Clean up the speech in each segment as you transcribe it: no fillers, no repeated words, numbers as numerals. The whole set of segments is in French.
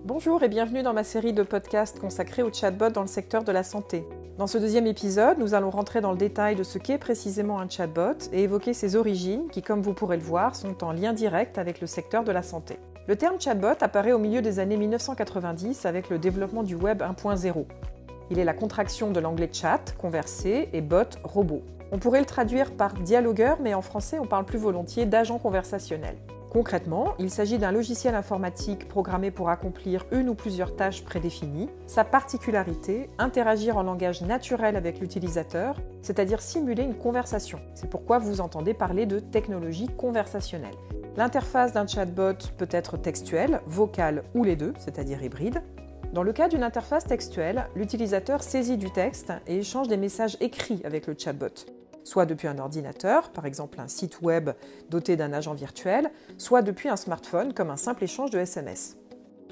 Bonjour et bienvenue dans ma série de podcasts consacrés au chatbot dans le secteur de la santé. Dans ce deuxième épisode, nous allons rentrer dans le détail de ce qu'est précisément un chatbot et évoquer ses origines qui, comme vous pourrez le voir, sont en lien direct avec le secteur de la santé. Le terme chatbot apparaît au milieu des années 1990 avec le développement du Web 1.0. Il est la contraction de l'anglais chat, converser, et bot, robot. On pourrait le traduire par dialogueur, mais en français on parle plus volontiers d'agent conversationnel. Concrètement, il s'agit d'un logiciel informatique programmé pour accomplir une ou plusieurs tâches prédéfinies. Sa particularité, interagir en langage naturel avec l'utilisateur, c'est-à-dire simuler une conversation. C'est pourquoi vous entendez parler de technologie conversationnelle. L'interface d'un chatbot peut être textuelle, vocale ou les deux, c'est-à-dire hybride. Dans le cas d'une interface textuelle, l'utilisateur saisit du texte et échange des messages écrits avec le chatbot, soit depuis un ordinateur, par exemple un site web doté d'un agent virtuel, soit depuis un smartphone comme un simple échange de SMS.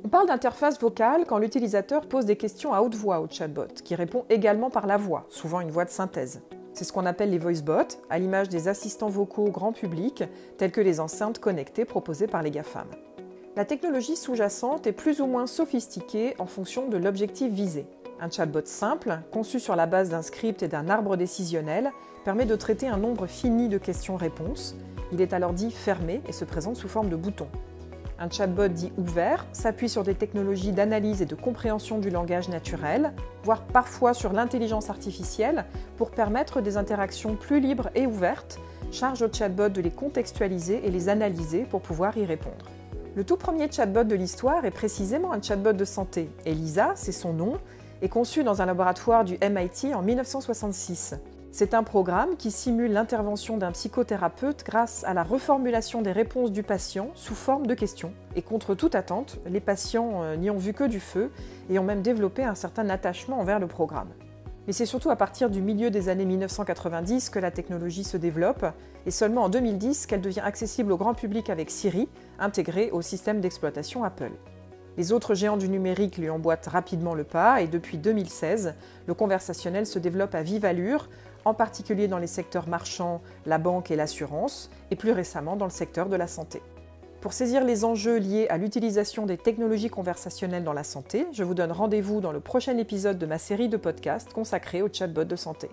On parle d'interface vocale quand l'utilisateur pose des questions à haute voix au chatbot, qui répond également par la voix, souvent une voix de synthèse. C'est ce qu'on appelle les voice bots, à l'image des assistants vocaux grand public, tels que les enceintes connectées proposées par les GAFAM. La technologie sous-jacente est plus ou moins sophistiquée en fonction de l'objectif visé. Un chatbot simple, conçu sur la base d'un script et d'un arbre décisionnel, permet de traiter un nombre fini de questions-réponses. Il est alors dit fermé et se présente sous forme de bouton. Un chatbot dit ouvert s'appuie sur des technologies d'analyse et de compréhension du langage naturel, voire parfois sur l'intelligence artificielle, pour permettre des interactions plus libres et ouvertes, charge au chatbot de les contextualiser et les analyser pour pouvoir y répondre. Le tout premier chatbot de l'histoire est précisément un chatbot de santé. Elisa, c'est son nom, est conçu dans un laboratoire du MIT en 1966. C'est un programme qui simule l'intervention d'un psychothérapeute grâce à la reformulation des réponses du patient sous forme de questions. Et contre toute attente, les patients n'y ont vu que du feu et ont même développé un certain attachement envers le programme. Mais c'est surtout à partir du milieu des années 1990 que la technologie se développe, et seulement en 2010 qu'elle devient accessible au grand public avec Siri, intégrée au système d'exploitation Apple. Les autres géants du numérique lui emboîtent rapidement le pas, et depuis 2016, le conversationnel se développe à vive allure, en particulier dans les secteurs marchands, la banque et l'assurance, et plus récemment dans le secteur de la santé. Pour saisir les enjeux liés à l'utilisation des technologies conversationnelles dans la santé, je vous donne rendez-vous dans le prochain épisode de ma série de podcasts consacrée au chatbot de santé.